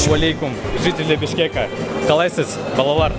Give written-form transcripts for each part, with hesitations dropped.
Ассаламу алейкум, жители Бишкека. Калайсыз, балалар.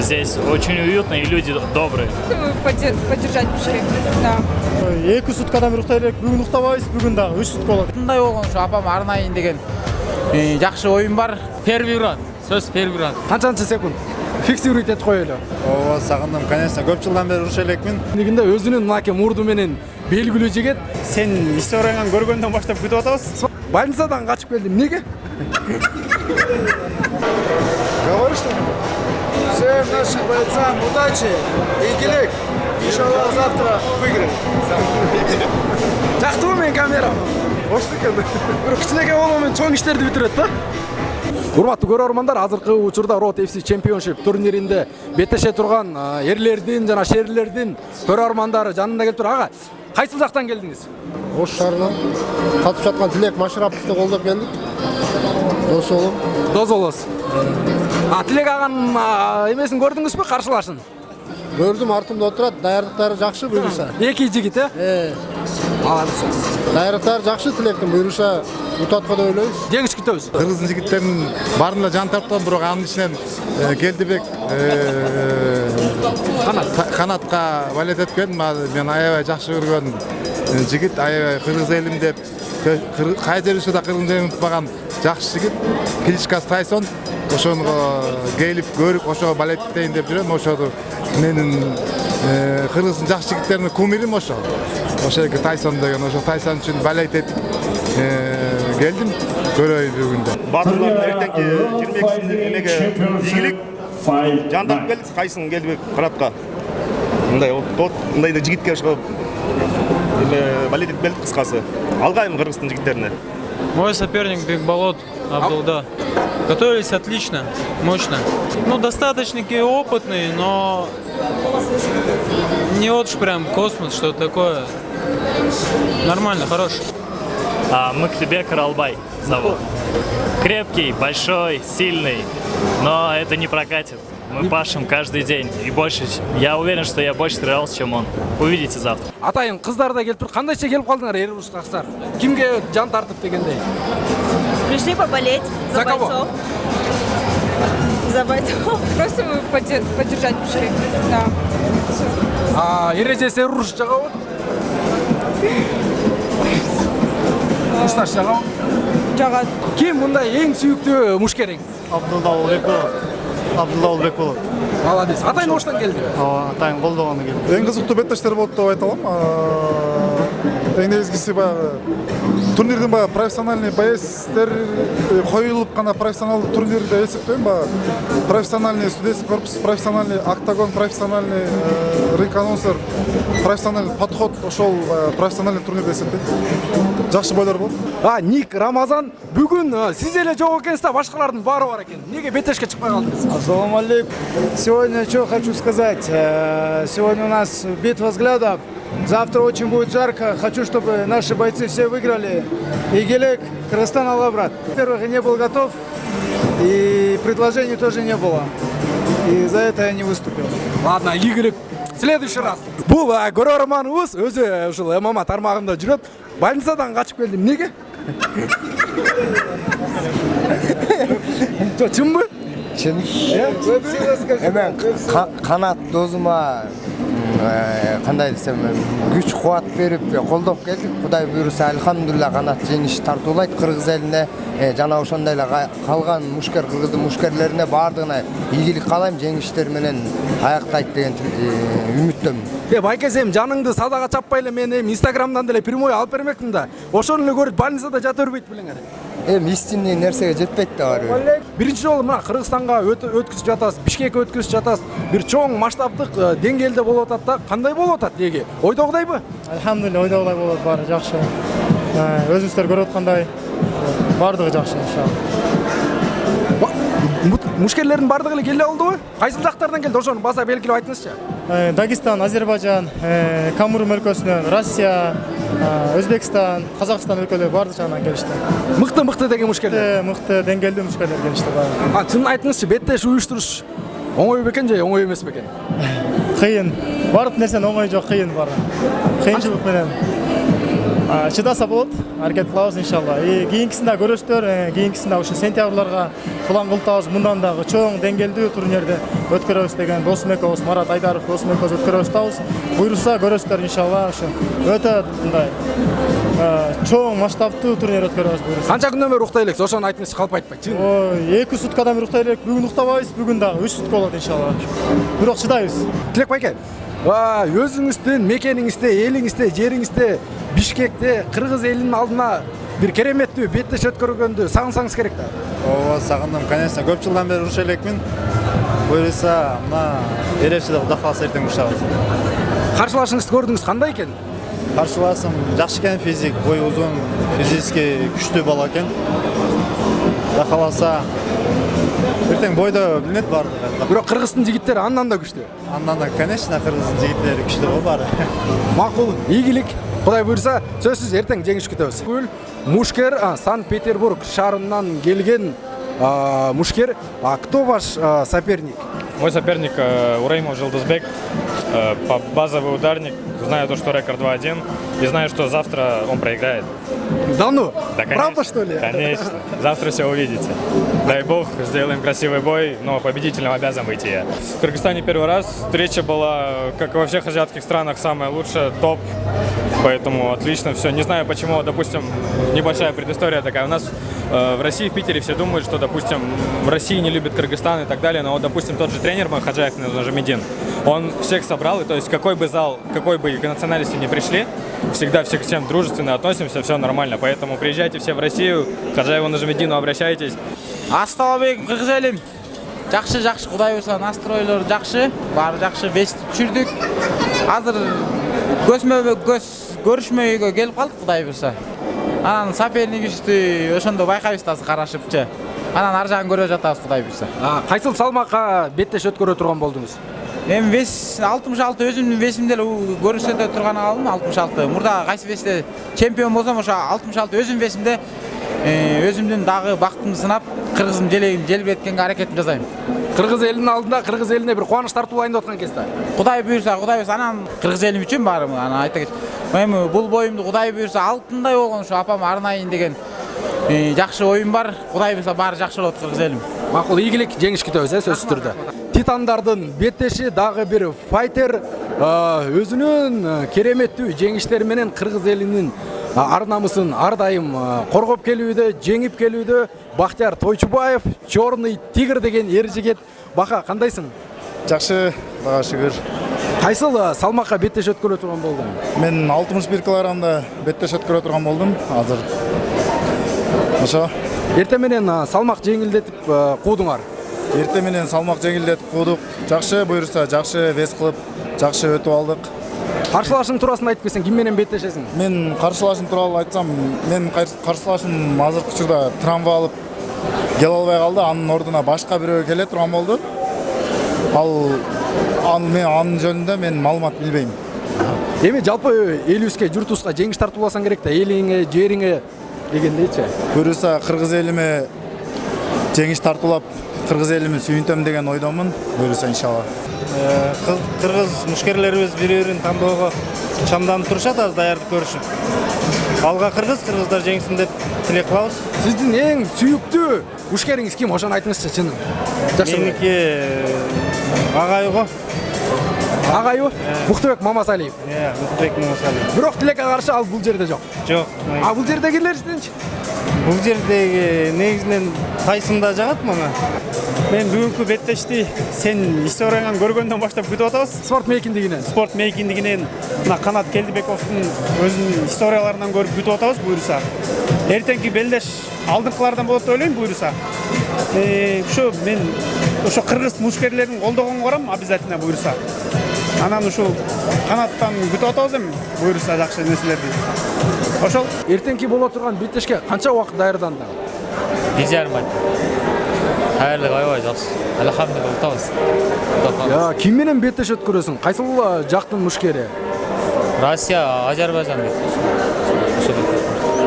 Здесь очень уютно и люди добрые. Поддержать Бишкек, да. 2 суткадан бери уктай элек, бүгүн уктабайбыз, бүгүн дагы 3 сутка болот. Мындай болгон ушу апам арнайын деген жакшы оюн бар. Первый раунд. Сөз первый раунд. Канчанчы секунд? Фиксируйт этип коелу. Ооба, сагындым, конечно. Көп жылдан бери уруша элекмин. Негинде өзүнүн мынакей мурду менен белгилүү жигит. Сен историянан көргөндөн баштап күтүп атабыз. Больницадан качып келдим. Неге? Говоришь, что? Всем нашим бойцам удачи и гелек. Иншаллах, завтра выиграем. Жактыбы мен камерам? Хош экен. Бир кичинекей болгон менен чоң иштерди бүтүрөт да. Урматтуу көрөрмандар, азыркы учурда Road FC Championship турниринде беттеше турган эрлердин жана шерлердин көрөрмандары жанында келип тур. Ага, кайсыл жактан келдиңиз? Ош шаарынан катып жаткан Тилек Машараповду колдоп келдик. Дос болом. Дос болосуз. Тилек аганын эмесин көрдүңүзбү, каршылашын? Көрдүм, артымда отурат. Даярдыктары жакшы, буюрса. Эки жигит, Даярдыктары жакшы, Тилектин буюрса утатка да ойлойбуз. Жеңиш күтөбүз. Кыргыздын жигиттеринин баарына жан тарткан, бирок анын ичинен Келдибек канатка валет эткен. Мен аябай жакшы көргөн жигит, аябай кыргыз элим деп кай жерде да кыргыз элин унутпаган жакшы жигит. Кличкасы Тайсон. Ошону келип көрүп, ошо балет этейин деп жүрөм. Ошону менин кыргыздын жакшы жигиттеринин кумирим ошо. Ошо Тайсон деген, ошо Тайсон үчүн балет этип келдим, көрөй бүгүндө. Батырлардын эртеңки 22-синде эмеге ийгилик жандап келдик, кайсын Келдибек канатка. Мындай да жигитке ошо балет этип келдик кыскасы. Алгайм кыргыздын жигиттерине. Мой соперник Бекболот Абдулда. Готовились отлично, мощно. Ну, достаточно опытный, но не вот уж прям космос, что-то такое. Нормально, хороший. Мыктыбек Ралбай зовут. Крепкий, большой, сильный, но это не прокатит. Мы пашем каждый день и больше. Я уверен, что я больше тренировался, чем он. Увидите завтра. Атайын кыздар да келип тур. Кандайча келип калдыңар Эрбушка кыздар? Кимге жан тартып дегендей? Пришли поболеть за кого? бойцов. За бойцов. Просто поддержать Бишкек, да. Эрежеси Эруш жагабы? Кушташ жагабы? Жагат. Ким мындай эң сүйүктүү мушкериң? Абдулла Улбек болот. Молодец. Атайын оштан келди. Атайын колдогону келди. Эң кызыктуу беттештер болот деп айта алам. Эң негизгиси баягы турнирдин баягы профессиональный боецтер коюлуп гана профессионалдык турнир деп эсептейм. Профессиональный судейский корпус, профессиональный октагон, профессиональный ринг-анонсер, профессиональный подход, ошол профессиональный турнир деп эсептейм. Жакшы бойлор болот. Ник Рамазан бүгүн сиз эле жок экенсиз да башкалардын баары бар экен. Неге беттешке чыкпай калдыңыз? Ассаламу алейкум. Сегодня что хочу сказать. Сегодня у нас битва взглядов. Завтра очень будет жарко. Хочу, чтобы наши бойцы все выиграли. И Гелек, Кыргызстан Алабрат. Во-первых, я не был готов. И предложений тоже не было. И за это я не выступил. Ладно, игілік. Следующий раз. Бұл көрерманыбыз өзі ушул ММА тармагында жүрөт. Больницадан качып келдим. Неге? Чынбы? Чын. Эмен канат дозума кандай десем күч кубат берип колдоп келдик. Кудай буйруса алхамдулилла канат жеңиш тартуулайт кыргыз элине жана ошондой эле калган мушкер кыргыздын мушкерлерине баардыгына ийгилик каалайм, жеңиштер менен аяктайт деген үмүттөмүн. Байке сен жаныңды садага чаппай эле мен Инстаграмдан деле прямой алып бермекмин да. Ошону эле көрүп больницада жата бербейт билиңер. Истинный нерсеге жетпейт да бар. Биринчи жолу мына Кыргызстанга өткүзүп жатасыз, Бишкекке өткүзүп жатасыз. Бир чоң масштабдык деңгээлде болуп атат да. Кандай болуп атат деги? Ойдогудайбы? Алхамдулилла, ойдогудай болот, баары жакшы. Өзүңүздөр көрүп аткандай баардыгы жакшы иншалла. Мушкерлердин баардыгы эле келе болдубу? Кайсыл жактардан келди? Ошону баса белгилеп айтыңызчы. Дагестан, Азербайжан, Камерун өлкөсүнөн, Россия, Өзбекстан, Казакстан өлкөлөрү баардык жагынан келишти. Мыкты деген мушкерлер. Мыкты деңгээлдүү мушкерлер келишти баары. Чынын айтыңызчы, беттеш уюштуруш оңой бекен же оңой эмес бекен? Кыйын. Баардык нерсенин оңой жок, кыйын баары. Кыйынчылык менен Чыдаса болот, аракет кылабыз иншалла. Кийинкисинде көрөсүздөр, кийинкисинде ушу сентябрларга план кылтабыз. Мындан дагы чоң деңгээлдүү турнирди өткөрөбүз деген досум экөөбүз, Марат Айдаров досум экөөбүз өткөрөбүз атабыз. Буйруса көрөсүздөр иншалла ушу өтө мындай чоң масштабтуу турнир өткөрөбүз буйруса. Канча күндөн бери уктай элексиз? Ошону айтыңызчы, калп айтпай. Чын. 2 суткадан бери уктай элек. Бүгүн уктабайбыз, бүгүн дагы 3 сутка болот иншалла. Бирок чыдайбыз. Тилек байке, өзүңүздүн мекениңизде, элиңизде, жериңизде, Бишкекте кыргыз элинин алдына бир кереметтүү беттеш өткөргөндү сагынсаңыз керек да. Ооба, сагындым, конечно. Көп жылдан бери уруша элекмин. Буюрса, мына Эревчиде Кудай кааласа эртең урушабыз. Каршылашыңызды көрдүңүз, кандай экен? Каршылашым жакшы экен, физик, бой узун, физически күчтүү бала экен. Кудай кааласа эртең бойдо билинет баардыгы. Бирок кыргыздын жигиттери андан да күчтүү. Андан да, конечно, кыргыздын жигиттери күчтүү го баары. Макул, ийгилик. Кудай буйрса, сөзсүз эртең жеңиш күтөбүз. Мушкер Санкт-Петербург шаарынан келген мушкер. Кто ваш соперник? Мой соперник Ураимов Жылдызбек, базовый ударник. Знаю то, что рекорд 2-1, и знаю, что завтра он проиграет. Да ну? Да, конечно, правда, что ли? Конечно. Завтра все увидите. Дай бог, сделаем красивый бой, но победителем обязан выйти я. В Кыргызстане первый раз. Встреча была, как и во всех азиатских странах, самая лучшая, топ. Поэтому отлично все. Не знаю, почему, допустим, небольшая предыстория такая. У нас в России, в Питере все думают, что, допустим, в России не любят Кыргызстан и так далее. Но вот, допустим, тот же тренер Хаджаев Нажамедин, он всех собрал. И то есть какой бы зал, какой бы национальности не пришли, всегда всех всем дружественно относимся, все нормально. Поэтому приезжайте все в Россию, к Хаджаеву Нажамедину обращайтесь. Ассалаумалейкум, кыргыз элим. Жакшы, Кудай буйрса, настройлор жакшы, баары жакшы, бес түшүрдүк. Азыр көзмө-көз көрүшмөйгө келип калдык, Кудай буйрса. Анан сопернигибизди ошондо байкайбыз да карашыпчы. Анан ар жагын көрө жатабыз, Кудай буйрса. Кайсыл салмакка беттеш өткөрө турган болдуңуз? Мен вес 66 өзүмдүн весимде көрсөтө турган алдым, 66. Мурда кайсы весте чемпион болсом, ошо 66 өзүмдүн весимде өзүмдүн дагы бактымды сынап, кыргызым желбиреткенге аракетим жасайм. Кыргыз элинин алдында кыргыз элине бир кубаныч тартуулайын деп аткан кезде. Кудай буйрса, анан кыргыз элим үчүн баарым, анан айта кетчү. Эми бул боюмду Кудай буйрса алтындай болгон ушу апам арнайын деген жакшы оюм бар. Кудай буйрса баары жакшы болот кыргыз элим. Макул, ийгилик, жеңиш күтөбүз, сөзсүз түрдө. Титандардын беттеши дагы бир файтер өзүнүн кереметтүү жеңиштери менен кыргыз элинин ар намысын ар дайым коргоп келүүдө, жеңип келүүдө. Бахтияр Тойчубаев, Черный тигр деген эр жигит. Бака, кандайсың? Жакшы, Кудайга шүгүр. Кайсыл салмакка беттеш өткөрө турган болдуң? Мен 61 килограммда беттеш өткөрө турган болдум азыр. Ошо. Эртең менен салмак жеңилдетип куудуңар. Эртең менен салмак жеңилдетип куудук. Жакшы буйрса, жакшы вес кылып, жакшы өтүп алдык. Каршылашың турасын айтып келсең, ким менен беттешесиң? Мен каршылашым тууралуу айтсам, мен каршылашым азыркы учурда травма алып келе албай калды. Анын ордуна башка бирөө келе турган болду. Мен анын жөнүндө мен маалымат билбейм. Эми жалпы элибизге, журтубузга жеңиш тартууласаң керек да, элиңе, жериңе дегендейчи. Буюрса кыргыз элиме жеңиш тартуулап, кыргыз элимди сүйүнтөм деген ойдомун. Буюрса иншалла. Кыргыз мушкерлерибиз бири-бирин тандоого чамданып турушат, аз даярдык көрүшүп. Алга кыргыздар жеңсин деп тилек кылабыз. Сиздин эң сүйүктүү мушкериңиз ким? Ошону айтыңызчы, чын. Меники агайго. Агайбы? Муктубек Мамасалиев. Муктубек Мамасалиев. Бирок тилекке каршы ал бул жерде жок. Жок. Бул жердегилерчи? Бул жердеги негизинен Тайсында жагат мага. Мен бүгүнкү беттешти сен историяңан көргөндөн баштап күтүп атабыз. Спорт мейкиндигинен мына Канат Келдибековдун өзүнүн историяларынан көрүп күтүп атабыз буйруса. Эртеңки белдеш алдыңкылардан болот деп ойлойм буйруса. Ушу мен ошо кыргыз мушкерлерин колдогонго барам обязательно буйруса. Анан ушул канаттан күтүп атабыз эми буйруса жакшы нерселерди. Ошол эртеңки боло турган беттешке канча убакыт даярданды? 1,5 ай. Даярдык аябай жакшы. Алхамдулилlah утабыз. Ким менен беттеш өткөрөсүң? Кайсыл жактын мушкери? Россия, Азербайжан дейт.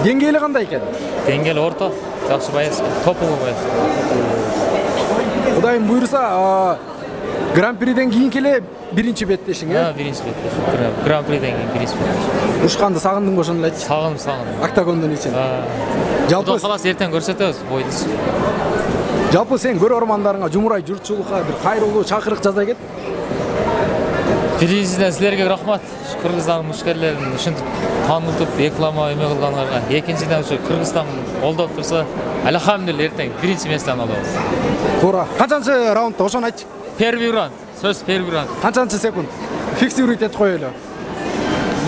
Деңгээли кандай экен? Деңгээли орто, жакшы байыз, топовый байыз. Кудайым буйруса, Гран-приден кийинки эле биринчи беттешиң, э? Биринчи беттеш. Гран-приден кийин биринчи беттеш. Ушканды сагындыңбы ошону эле айтчы. Сагындым. Октагондун ичин. Жалпы калас эртең көрсөтөбүз бойду. Жалпы сен көрөрмандарыңа, жумурай журтчулукка бир кайрылуу чакырык жаза кет. Биринчиден силерге рахмат. Кыргызстандын мушкерлерин ушинтип таанылтып, реклама эме кылгандарга. Экинчиден ушу Кыргызстан колдоп турса, алхамдулилла эртең биринчи месттен алабыз. Туура. Канчанчы раундда ошону айтчы. Первый раунд. Сөз первый раунд. Канчанчы секунд? Фиксируйт этип коелу.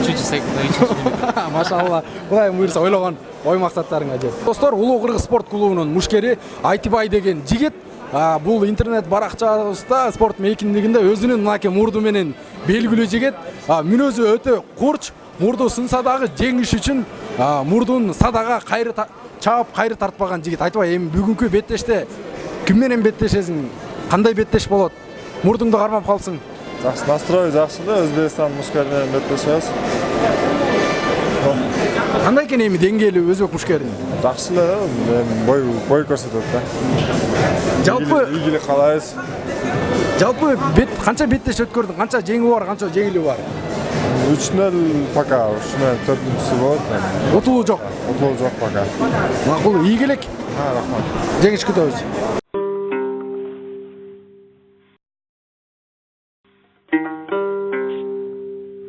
3 секунд, 3 минут. Машалла. Кудайым буйрса ойлогон ой максаттарыңа жет. Достор, Улуу Кыргыз спорт клубунун мушкери Айтыбай деген жигит бул интернет баракчабызда спорт мейкиндигинде өзүнүн мынакей мурду менен белгилүү жигит. Мүнөзү өтө курч, мурду сынса дагы жеңиш үчүн мурдун садага кайры чаап кайры тартпаган жигит. Айтыбай, эми бүгүнкү беттеште ким менен беттешесиң? Кандай беттеш болот? Мурдуңду кармап калсың. Жакшы, настрой жакшы эле, Өзбекстан мушкери менен беттешебиз. Кандай экен эми деңгээли өзбек мушкеринин? Жакшы эле, бой көрсөтөт да. Жалпы ийгилик каалайбыз. Жалпы канча беттеш өткөрдүң? Канча жеңүү бар, канча жеңилүү бар? 3-0 пока, ушу менен 4-үнчүсү болот. Утулуу жок. Утулуу жок пока. Макул, ийгилик. Рахмат. Жеңиш күтөбүз.